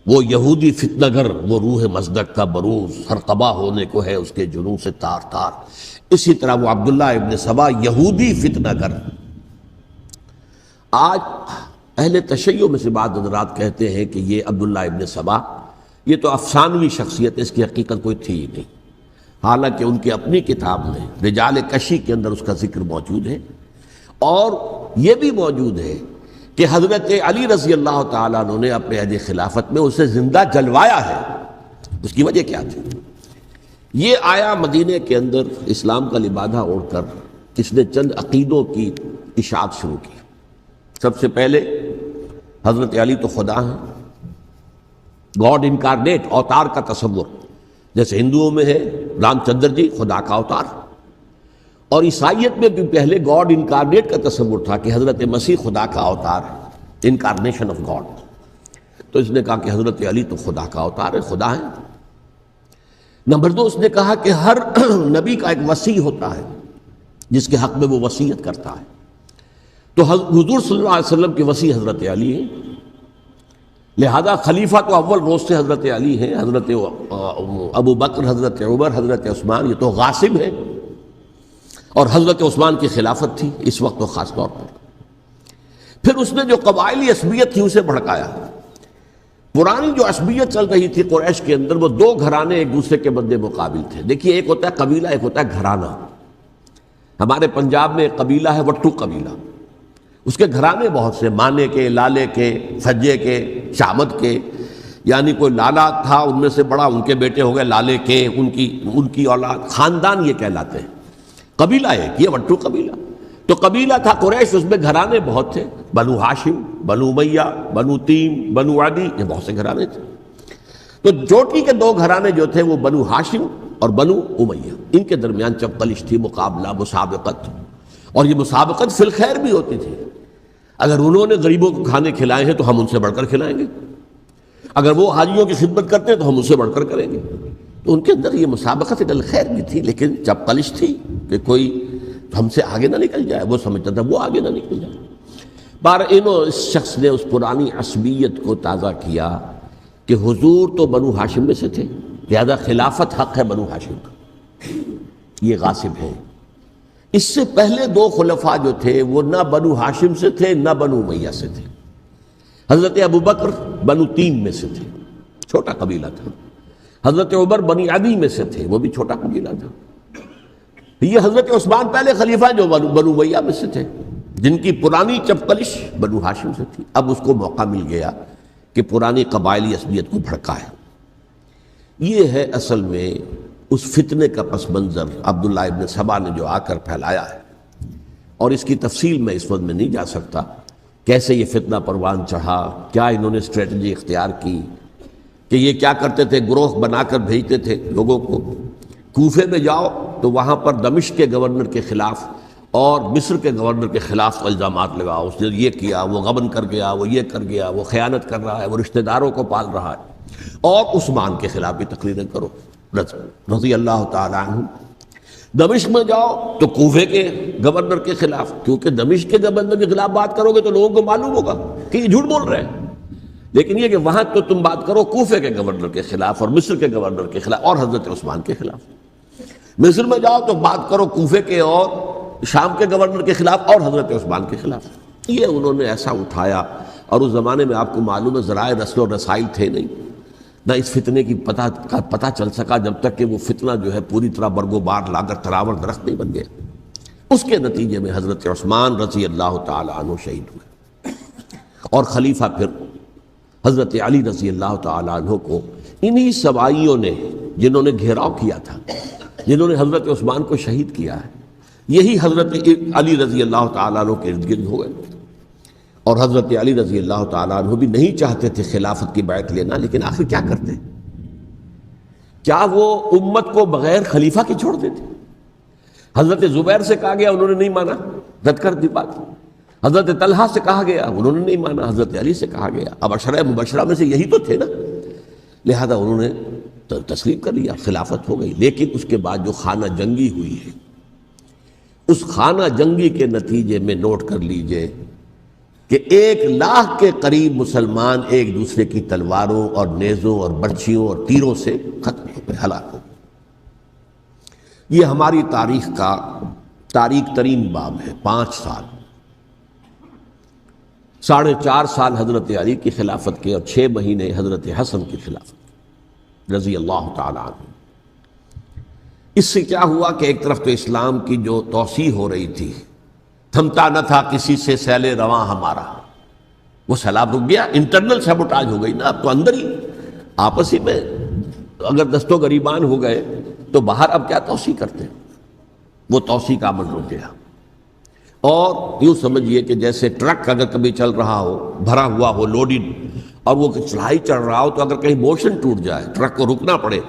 وہ یہودی فتنہ گر، وہ روح مصدق کا بروز، ہر تباہ ہونے کو ہے اس کے جنوں سے تار تار. اسی طرح وہ عبداللہ ابن سبا یہودی فتنہ گر. آج اہل تشیع میں سے بعض حضرات کہتے ہیں کہ یہ عبداللہ ابن سبا یہ تو افسانوی شخصیت ہے، اس کی حقیقت کوئی تھی ہی نہیں، حالانکہ ان کی اپنی کتاب میں رجال کشی کے اندر اس کا ذکر موجود ہے. اور یہ بھی موجود ہے کہ حضرت علی رضی اللہ تعالیٰ عنہ نے اپنے عہد خلافت میں اسے زندہ جلوایا ہے. اس کی وجہ کیا تھی؟ یہ آیا مدینہ کے اندر اسلام کا لبادہ اوڑھ کر اس نے چند عقیدوں کی اشاعت شروع کی. سب سے پہلے حضرت علی تو خدا ہیں، گاڈ انکارنیٹ، اوتار کا تصور، جیسے ہندوؤں میں ہے رام چندر جی خدا کا اوتار. اور عیسائیت میں بھی پہلے گاڈ انکارنیٹ کا تصور تھا کہ حضرت مسیح خدا کا اوتار ہے، انکارنیشن آف گاڈ. تو اس نے کہا کہ حضرت علی تو خدا کا اوتار ہے، خدا ہے. نمبر 2، اس نے کہا کہ ہر نبی کا ایک وصی ہوتا ہے جس کے حق میں وہ وصیت کرتا ہے. تو حضور صلی اللہ علیہ وسلم کے وصی حضرت علی ہیں، لہذا خلیفہ تو اول روز سے حضرت علی ہیں. حضرت ابو بکر، حضرت عمر، حضرت عثمان، یہ تو غاصب ہیں. اور حضرت عثمان کی خلافت تھی اس وقت، خاص طور پر. پھر اس نے جو قبائلی عصبیت تھی اسے بھڑکایا. پرانی جو عصبیت چل رہی تھی قریش کے اندر، وہ دو گھرانے ایک دوسرے کے مد مقابل تھے. دیکھیے، ایک ہوتا ہے قبیلہ، ایک ہوتا ہے گھرانہ. ہمارے پنجاب میں ایک قبیلہ ہے وٹو قبیلہ، اس کے گھرانے بہت سے، مانے کے، لالے کے، سجے کے، شامت کے. یعنی کوئی لالا تھا ان میں سے بڑا، ان کے بیٹے ہو گئے لالے کے، ان کی اولاد، خاندان یہ کہلاتے ہیں. قبیلہ ایک، یہ وٹو قبیلہ. تو قبیلہ تھا قریش، اس میں گھرانے بہت تھے، بنو ہاشم، بنو امیہ، بنو تیم، بنو عدی، یہ بہت سے گھرانے تھے. تو چوٹی کے دو گھرانے جو تھے وہ بنو ہاشم اور بنو امیہ، ان کے درمیان چپقلش تھی، مقابلہ، مسابقت. اور یہ مسابقت فی الخیر بھی ہوتی تھی. اگر انہوں نے غریبوں کو کھانے کھلائے ہیں تو ہم ان سے بڑھ کر کھلائیں گے، اگر وہ حاجیوں کی خدمت کرتے ہیں تو ہم ان سے بڑھ کر کریں گے. تو ان کے اندر یہ مسابقت الخیر بھی تھی، لیکن چپقلش تھی کہ کوئی ہم سے آگے نہ نکل جائے. وہ سمجھتا تھا وہ آگے نہ نکل جائے. اس شخص نے اس پرانی عصبیت کو تازہ کیا کہ حضور تو بنو ہاشم میں سے تھے، لہذا خلافت حق ہے بنو ہاشم کا، یہ غاصب ہیں. اس سے پہلے دو خلفاء جو تھے وہ نہ بنو ہاشم سے تھے نہ بنو امیہ سے تھے. حضرت ابو بکر بنو تیم میں سے تھے، چھوٹا قبیلہ تھا. حضرت عمر بنی عدی میں سے تھے، وہ بھی چھوٹا قبیلہ تھا. یہ حضرت عثمان پہلے خلیفہ جو بنو امیہ میں سے تھے، جن کی پرانی چپقلش بنو ہاشم سے تھی. اب اس کو موقع مل گیا کہ پرانی قبائلی عصبیت کو بھڑکائے. یہ ہے اصل میں اس فتنے کا پس منظر عبداللہ ابن سبا نے جو آ کر پھیلایا ہے. اور اس کی تفصیل میں اس وقت میں نہیں جا سکتا، کیسے یہ فتنہ پروان چڑھا، کیا انہوں نے اسٹریٹجی اختیار کی. کہ یہ کیا کرتے تھے، گروہ بنا کر بھیجتے تھے لوگوں کو. کوفے میں جاؤ تو وہاں پر دمشق کے گورنر کے خلاف اور مصر کے گورنر کے خلاف الزامات لگاؤ، اس نے یہ کیا، وہ غبن کر گیا، وہ یہ کر گیا، وہ خیانت کر رہا ہے، وہ رشتہ داروں کو پال رہا ہے. اور عثمان کے خلاف بھی تقریریں کرو رضی اللہ تعالیٰ عنہ. دمشق میں جاؤ تو کوفے کے گورنر کے خلاف، کیونکہ دمشق کے گورنر کے خلاف بات کرو گے تو لوگوں کو معلوم ہوگا کہ یہ جھوٹ بول رہے ہیں. لیکن یہ کہ وہاں تو تم بات کرو کوفے کے گورنر کے خلاف اور مصر کے گورنر کے خلاف اور حضرت عثمان کے خلاف. مصر میں جاؤ تو بات کرو کوفے کے اور شام کے گورنر کے خلاف اور حضرت عثمان کے خلاف. یہ انہوں نے ایسا اٹھایا. اور اس زمانے میں آپ کو معلوم ہے ذرائع رسل و رسائل تھے نہیں، نہ اس فتنے کی پتہ چل سکا جب تک کہ وہ فتنہ جو ہے پوری طرح برگو بار لا کر تراور درخت نہیں بن گیا. اس کے نتیجے میں حضرت عثمان رضی اللہ تعالی عنہ شہید ہوئے، اور خلیفہ پھر حضرت علی رضی اللہ تعالی عنہ کو انہی سوائیوں نے، جنہوں نے گھیراؤ کیا تھا، جنہوں نے حضرت عثمان کو شہید کیا ہے، یہی حضرت علی رضی اللہ تعالیٰ عنہ کے ارد گرد ہو گئے. اور حضرت علی رضی اللہ تعالیٰ عنہ بھی نہیں چاہتے تھے خلافت کی بیعت لینا، لیکن آخر کیا کرتے؟ کیا وہ امت کو بغیر خلیفہ کے چھوڑ دیتے؟ حضرت زبیر سے کہا گیا، انہوں نے نہیں مانا، رد کر دی بات. حضرت طلحہ سے کہا گیا، انہوں نے نہیں مانا. حضرت علی سے کہا گیا، اب عشرہ مبشرہ میں سے یہی تو تھے نا، لہذا انہوں نے تسلیم کر لیا، خلافت ہو گئی. لیکن اس کے بعد جو خانہ جنگی ہوئی ہے، اس خانہ جنگی کے نتیجے میں نوٹ کر لیجئے کہ 1,00,000 کے قریب مسلمان ایک دوسرے کی تلواروں اور نیزوں اور برچھیوں اور تیروں سے ختم ہو گئے، ہلاک ہو گئے۔ یہ ہماری تاریخ کا تاریک ترین باب ہے۔ 5 سال، 4.5 سال حضرت علی کی خلافت کے اور 6 مہینے حضرت حسن کی خلافت رضی اللہ تعالیٰ عنہ۔ اس سے کیا ہوا کہ ایک طرف تو اسلام کی جو توسیع ہو رہی تھی، تھمتا نہ تھا کسی سے سیل رواں ہمارا، وہ سیلاب رک گیا، انٹرنل سیبوٹاج ہو گئی نا، اب تو اندر ہی آپس ہی میں اگر دست و گریبان ہو گئے تو باہر اب کیا توسیع کرتے ہیں، وہ توسیع کا عمل رک گیا۔ اور یوں سمجھیے کہ جیسے ٹرک اگر کبھی چل رہا ہو، بھرا ہوا ہو، لوڈڈ، اور وہ چڑھائی چڑھ رہا ہو، تو اگر کہیں موشن ٹوٹ جائے، ٹرک کو رکنا پڑے،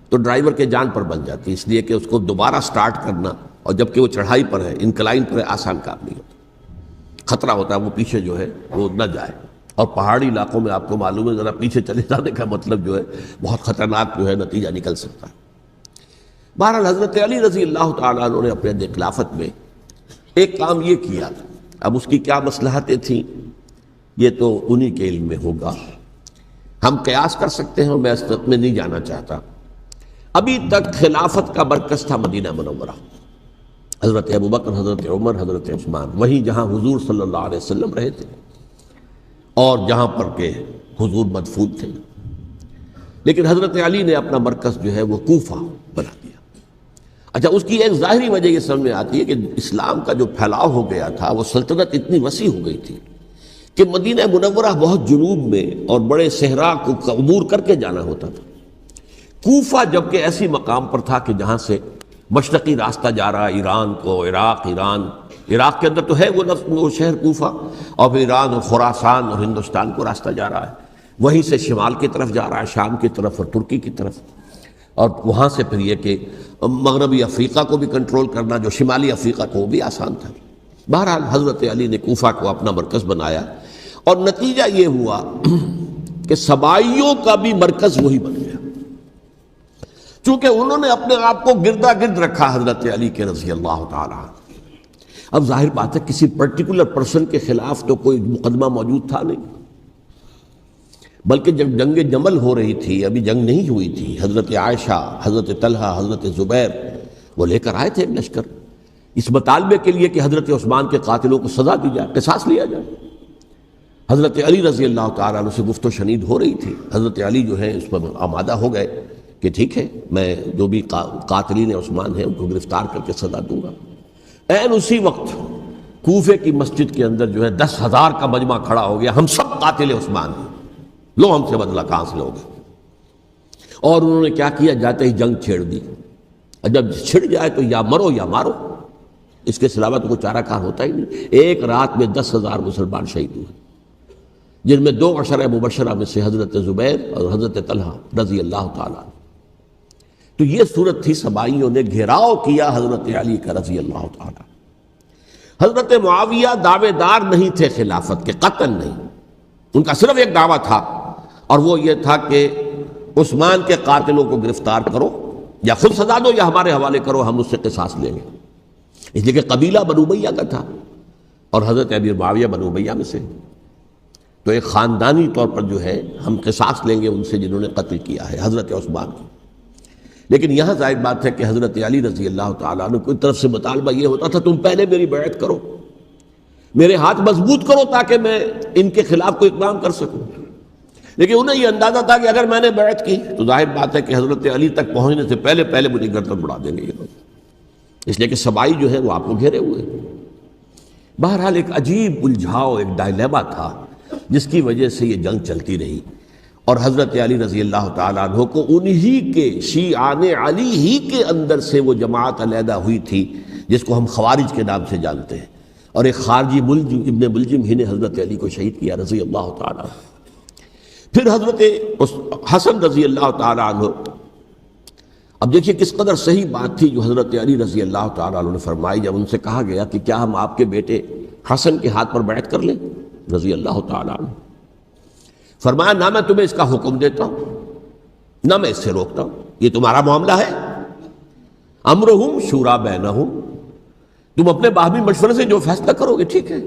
تو ڈرائیور کے جان پر بن جاتی، اس لیے کہ اس کو دوبارہ سٹارٹ کرنا، اور جبکہ وہ چڑھائی پر ہے، انکلائن پر ہے، آسان کام نہیں ہوتا، خطرہ ہوتا ہے وہ پیچھے جو ہے وہ نہ جائے۔ اور پہاڑی علاقوں میں آپ کو معلوم ہے ذرا پیچھے چلے جانے کا مطلب جو ہے بہت خطرناک جو ہے نتیجہ نکل سکتا ہے۔ بہرحال حضرت علی رضی اللہ تعالیٰ عنہ نے اپنے خلافت میں ایک کام یہ کیا، اب اس کی کیا مصلحتیں تھیں یہ تو انہی کے علم میں ہوگا، ہم قیاس کر سکتے ہیں، میں اس میں نہیں جانا چاہتا۔ ابھی تک خلافت کا مرکز تھا مدینہ منورہ، حضرت ابوبکر، حضرت عمر، حضرت عثمان، وہیں جہاں حضور صلی اللہ علیہ وسلم رہے تھے اور جہاں پر کہ حضور مدفون تھے۔ لیکن حضرت علی نے اپنا مرکز جو ہے وہ کوفہ بنا دیا۔ اچھا، اس کی ایک ظاہری وجہ یہ سمجھ میں آتی ہے کہ اسلام کا جو پھیلاؤ ہو گیا تھا، وہ سلطنت اتنی وسیع ہو گئی تھی کہ مدینہ منورہ بہت جنوب میں اور بڑے صحرا کو عبور کر کے جانا ہوتا تھا۔ کوفہ جبکہ ایسی مقام پر تھا کہ جہاں سے مشرقی راستہ جا رہا ہے ایران کو، عراق کے اندر تو ہے وہ شہر کوفہ، اور پھر ایران اور خراسان اور ہندوستان کو راستہ جا رہا ہے، وہیں سے شمال کی طرف جا رہا ہے، شام کی طرف اور ترکی کی طرف، اور وہاں سے پھر یہ کہ مغربی افریقہ کو بھی کنٹرول کرنا، جو شمالی افریقہ کو، وہ بھی آسان تھا۔ بہرحال حضرت علی نے کوفہ کو اپنا مرکز بنایا، اور نتیجہ یہ ہوا کہ سبائیوں کا بھی مرکز وہی بن گیا، چونکہ انہوں نے اپنے آپ کو گردا گرد رکھا حضرت علی کے رضی اللہ تعالیٰ۔ اب ظاہر بات ہے کسی پرٹیکولر پرسن کے خلاف تو کوئی مقدمہ موجود تھا نہیں، بلکہ جب جنگ جمل ہو رہی تھی، ابھی جنگ نہیں ہوئی تھی، حضرت عائشہ، حضرت طلحہ، حضرت زبیر وہ لے کر آئے تھے ایک لشکر اس مطالبے کے لیے کہ حضرت عثمان کے قاتلوں کو سزا دی جائے، قصاص لیا جائے۔ حضرت علی رضی اللہ تعالیٰ عنہ سے گفت و شنید ہو رہی تھی، حضرت علی جو ہے اس پر آمادہ ہو گئے کہ ٹھیک ہے، میں جو بھی قاتلین عثمان ہیں ان کو گرفتار کر کے سزا دوں گا۔ عین اسی وقت کوفے کی مسجد کے اندر جو ہے 10,000 کا مجمع کھڑا ہو گیا، ہم سب قاتل عثمان ہیں، لو ہم سے بدلہ کہاں سے لوگے؟ اور انہوں نے کیا کیا، جاتے ہی جنگ چھیڑ دی، اور جب چھڑ جائے تو یا مرو یا مارو، اس کے علاوہ تو کوئی چارہ کار ہوتا ہی نہیں۔ ایک رات میں 10,000 مسلمان شہید ہوئے، جن میں 2 عشرہ مبشرہ میں سے حضرت زبیر اور حضرت طلحہ رضی اللہ تعالیٰ۔ تو یہ صورت تھی، سبائیوں نے گھیراؤ کیا حضرت علی کا رضی اللہ تعالیٰ۔ حضرت معاویہ دعوے دار نہیں تھے خلافت کے، قطعاً نہیں، ان کا صرف ایک دعویٰ تھا، اور وہ یہ تھا کہ عثمان کے قاتلوں کو گرفتار کرو، یا خود سزا دو یا ہمارے حوالے کرو، ہم اس سے قصاص لیں گے۔ اس لیے کہ قبیلہ بنو امیہ کا تھا، اور حضرت امیر معاویہ بنو امیہ میں سے، تو ایک خاندانی طور پر جو ہے ہم قصاص لیں گے ان سے جنہوں نے قتل کیا ہے حضرت عثمان کو۔ لیکن یہاں ظاہر بات ہے کہ حضرت علی رضی اللہ تعالیٰ عنہ کی طرف سے مطالبہ یہ ہوتا تھا، تم پہلے میری بیعت کرو، میرے ہاتھ مضبوط کرو تاکہ میں ان کے خلاف کوئی اقدام کر سکوں۔ لیکن انہیں یہ اندازہ تھا کہ اگر میں نے بیعت کی تو ظاہر بات ہے کہ حضرت علی تک پہنچنے سے پہلے مجھے گردن اڑا دیں گے یہ لوگ، اس لیے کہ سبائی جو ہے وہ آپ کو گھیرے ہوئے۔ بہرحال ایک عجیب الجھاؤ، ایک ڈائلیما تھا جس کی وجہ سے یہ جنگ چلتی رہی، اور حضرت علی رضی اللہ تعالیٰ عنہ کو انہی کے شیعان علی ہی کے اندر سے وہ جماعت علیحدہ ہوئی تھی جس کو ہم خوارج کے نام سے جانتے ہیں، اور ایک خارجی ملجم ابن ملجم ہی نے حضرت علی کو شہید کیا رضی اللہ تعالیٰ عنہ۔ پھر حضرت حسن رضی اللہ تعالیٰ عنہ، اب دیکھیے کس قدر صحیح بات تھی جو حضرت علی رضی اللہ تعالیٰ عنہ نے فرمائی جب ان سے کہا گیا کہ کیا ہم آپ کے بیٹے حسن کے ہاتھ پر بیعت کر لیں رضی اللہ تعالیٰ عنہ۔ فرمایا نہ میں تمہیں اس کا حکم دیتا ہوں نہ میں اس سے روکتا ہوں، یہ تمہارا معاملہ ہے، امرہم شورا بینہم، تم اپنے باہمی مشورے سے جو فیصلہ کرو گے ٹھیک ہے،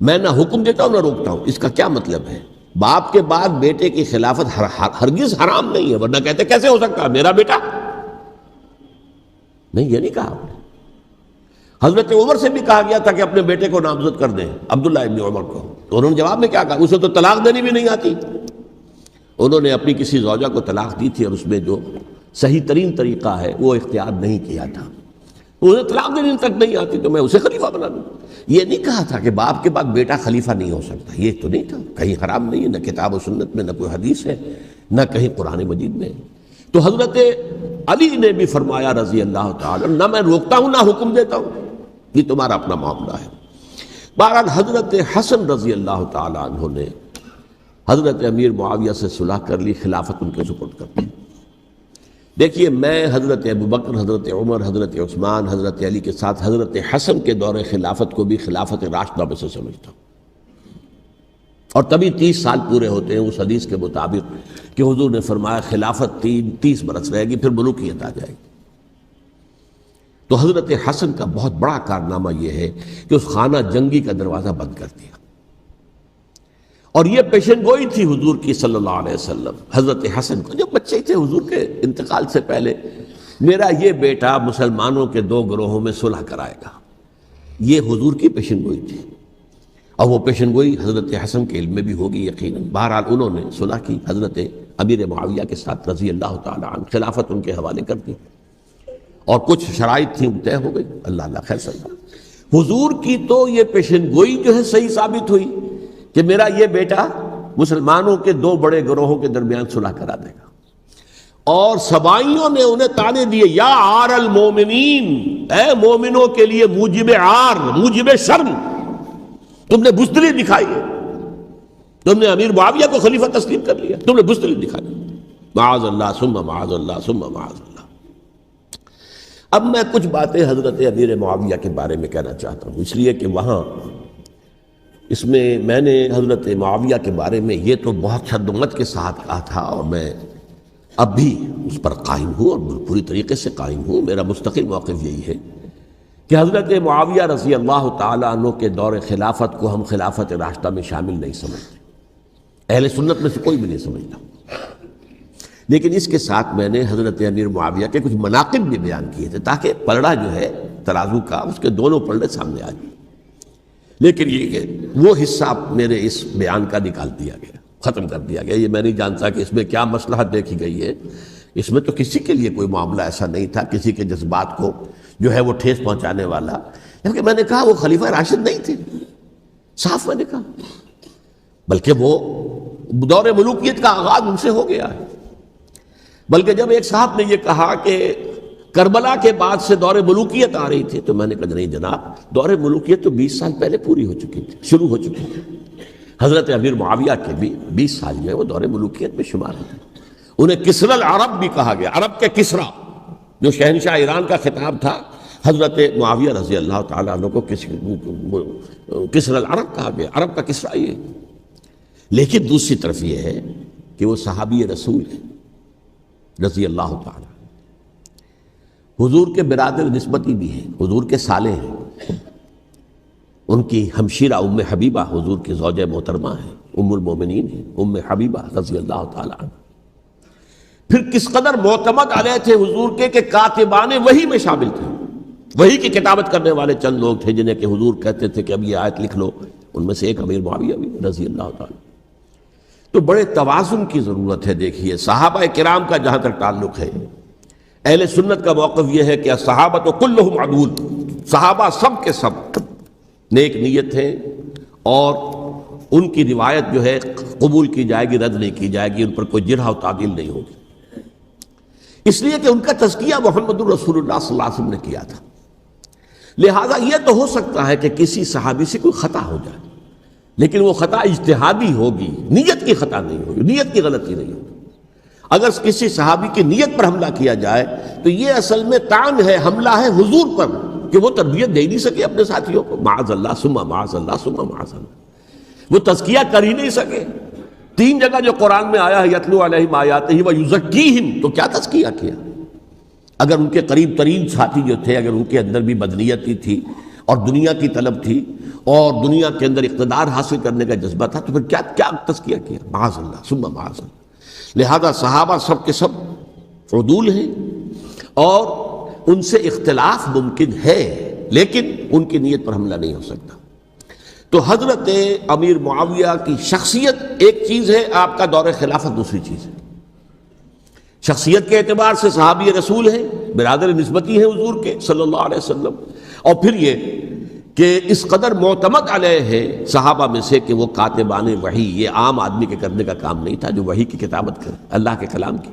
میں نہ حکم دیتا ہوں نہ روکتا ہوں. اس کا کیا مطلب ہے؟ باپ کے بعد بیٹے کی خلافت ہرگز حرام نہیں ہے، ورنہ کہتے کیسے ہو سکتا ہے میرا بیٹا؟ نہیں، یہ نہیں کہا آپ نے. حضرت عمر سے بھی کہا گیا تھا کہ اپنے بیٹے کو نامزد کر دیں، عبداللہ ابن عمر کو، تو انہوں نے جواب میں کیا کہا؟ اسے تو طلاق دینی بھی نہیں آتی. انہوں نے اپنی کسی زوجہ کو طلاق دی تھی اور اس میں جو صحیح ترین طریقہ ہے وہ اختیار نہیں کیا تھا. انہیں طلاق دینے تک نہیں آتی تو میں اسے خلیفہ بنا دوں. یہ نہیں کہا تھا کہ باپ کے بعد بیٹا خلیفہ نہیں ہو سکتا، یہ تو نہیں تھا. کہیں حرام نہیں ہے، نہ کتاب و سنت میں، نہ کوئی حدیث ہے، نہ کہیں قرآن مجید میں. تو حضرت علی نے بھی فرمایا رضی اللہ تعالی، نہ میں روکتا ہوں نہ حکم دیتا ہوں، یہ تمہارا اپنا معاملہ ہے. بہرحال حضرت حسن رضی اللہ تعالی عنہ نے حضرت امیر معاویہ سے صلح کر لی، خلافت ان کے سپرد کر دی. دیکھیے، میں حضرت ابوبکر، حضرت عمر، حضرت عثمان، حضرت علی کے ساتھ حضرت حسن کے دور خلافت کو بھی خلافت راشدہ میں سے سمجھتا ہوں. اور تبھی 30 سال پورے ہوتے ہیں اس حدیث کے مطابق کہ حضور نے فرمایا خلافت 30 برس رہے گی، پھر ملوکیت آ جائے گی. تو حضرت حسن کا بہت بڑا کارنامہ یہ ہے کہ اس خانہ جنگی کا دروازہ بند کر دیا. اور یہ پیشن گوئی تھی حضور کی صلی اللہ علیہ وسلم حضرت حسن کو، جب بچے تھے حضور کے انتقال سے پہلے، میرا یہ بیٹا مسلمانوں کے 2 گروہوں میں صلح کرائے گا. یہ حضور کی پیشن گوئی تھی، اور وہ پیشن گوئی حضرت حسن کے علم میں بھی ہوگی یقیناً. بہرحال انہوں نے صلح کی حضرت امیر معاویہ کے ساتھ رضی اللہ تعالی عنہ، خلافت ان کے حوالے کر دی، اور کچھ شرائط تھیں طے ہو گئی. اللہ خیر صلی اللہ. حضور کی تو یہ پیشن گوئی جو ہے صحیح ثابت ہوئی کہ میرا یہ بیٹا مسلمانوں کے 2 بڑے گروہوں کے درمیان صلح کرا دے گا. اور سبائیوں نے انہیں تانے دیے، یا عار المومنین، اے مومنوں کے لیے موجب عار، موجب شرم تم نے بزدلی دکھائی ہے، تم نے امیر معاویہ کو خلیفہ تسلیم کر لیا، تم نے بزدلی دکھائی. معاذ اللہ ثم معاذ اللہ ثم معاذ اللہ. اب میں کچھ باتیں حضرت امیر معاویہ کے بارے میں کہنا چاہتا ہوں، اس لیے کہ وہاں اس میں نے حضرت معاویہ کے بارے میں یہ تو بہت شدت کے ساتھ کہا تھا، اور میں اب بھی اس پر قائم ہوں اور پوری طریقے سے قائم ہوں. میرا مستقل موقف یہی ہے کہ حضرت معاویہ رضی اللہ تعالیٰ عنہ کے دور خلافت کو ہم خلافت راشدہ میں شامل نہیں سمجھتے، اہل سنت میں سے کوئی بھی نہیں سمجھتا. لیکن اس کے ساتھ میں نے حضرت امیر معاویہ کے کچھ مناقب بھی بیان کیے تھے، تاکہ پلڑا جو ہے ترازو کا اس کے دونوں پلڑے سامنے آ جائیں. لیکن یہ کہ وہ حصہ میرے اس بیان کا نکال دیا گیا، ختم کر دیا گیا. یہ میں نہیں جانتا کہ اس میں کیا مصلحت دیکھی گئی ہے. اس میں تو کسی کے لیے کوئی معاملہ ایسا نہیں تھا، کسی کے جذبات کو جو ہے وہ ٹھیس پہنچانے والا. کیونکہ میں نے کہا وہ خلیفہ راشد نہیں تھے، صاف میں نے کہا، بلکہ وہ دور ملوکیت کا آغاز ان سے ہو گیا ہے. بلکہ جب ایک صاحب نے یہ کہا کہ کربلا کے بعد سے دور ملوکیت آ رہی تھی، تو میں نے کہا نہیں جناب، دور ملوکیت تو 20 سال پہلے پوری ہو چکی تھی، شروع ہو چکی تھی. حضرت امیر معاویہ کے بھی 20 سال جو ہے وہ دور ملوکیت میں شمار ہوتے. انہیں کسرى العرب بھی کہا گیا، عرب کے کسریٰ، جو شہنشاہ ایران کا خطاب تھا. حضرت معاویہ رضی اللہ تعالیٰ عنہ کو کسرى العرب کہا گیا، عرب کا کسریٰ یہ. لیکن دوسری طرف یہ ہے کہ وہ صحابی رسول ہیں رضی اللہ تعالیٰ، حضور کے برادر نسبتی بھی ہیں، حضور کے سالے ہیں. ان کی ہمشیرہ ام حبیبہ حضور کی زوجہ محترمہ ہیں، ام المومنین ہیں، ام حبیبہ رضی اللہ تعالیٰ عنہ. پھر کس قدر معتمد علیہ تھے حضور کے کہ کاتبان وحی میں شامل تھے. وحی کی کتابت کرنے والے چند لوگ تھے جنہیں کہ حضور کہتے تھے کہ اب یہ آیت لکھ لو. ان میں سے ایک امیر معاویہ بھی رضی اللہ تعالیٰ. تو بڑے توازن کی ضرورت ہے. دیکھیے صحابہ کرام کا جہاں تک تعلق ہے، اہل سنت کا موقف یہ ہے کہ صحابہ تو کلہم عدول، صحابہ سب کے سب نیک نیت ہیں، اور ان کی روایت جو ہے قبول کی جائے گی، رد نہیں کی جائے گی، ان پر کوئی جرح و تعدیل نہیں ہوگی. اس لیے کہ ان کا تزکیہ محمد الرسول اللہ صلی اللہ علیہ وسلم نے کیا تھا. لہٰذا یہ تو ہو سکتا ہے کہ کسی صحابی سے کوئی خطا ہو جائے، لیکن وہ خطا اجتہادی ہوگی، نیت کی خطا نہیں ہوگی، نیت کی غلطی نہیں ہوگی. اگر کسی صحابی کی نیت پر حملہ کیا جائے تو یہ اصل میں طعن ہے، حملہ ہے حضور پر کہ وہ تربیت دے نہیں سکے اپنے ساتھیوں کو. معاذ اللہ ثم معاذ اللہ ثم معاذ اللہ، وہ تزکیہ کر ہی نہیں سکے. 3 جگہ جو قرآن میں آیا ہے یتلو علیہم آیاتہ ویزکیہم، تو کیا تزکیہ کیا؟ اگر ان کے قریب ترین ساتھی جو تھے، اگر ان کے اندر بھی بدنیتی تھی اور دنیا کی طلب تھی اور دنیا کے اندر اقتدار حاصل کرنے کا جذبہ تھا، تو پھر کیا تزکیہ کیا؟ معاذ اللہ ثم معاذ اللہ۔ لہذا صحابہ سب کے سب عدول ہیں اور ان سے اختلاف ممکن ہے، لیکن ان کی نیت پر حملہ نہیں ہو سکتا۔ تو حضرت امیر معاویہ کی شخصیت ایک چیز ہے، آپ کا دور خلافت دوسری چیز ہے۔ شخصیت کے اعتبار سے صحابی رسول ہیں، برادر نسبتی ہیں حضور کے صلی اللہ علیہ وسلم، اور پھر یہ کہ اس قدر معتمد علیہ ہے صحابہ میں سے کہ وہ کاتبان وحی، یہ عام آدمی کے کرنے کا کام نہیں تھا جو وحی کی کتابت کرے، اللہ کے کلام کی۔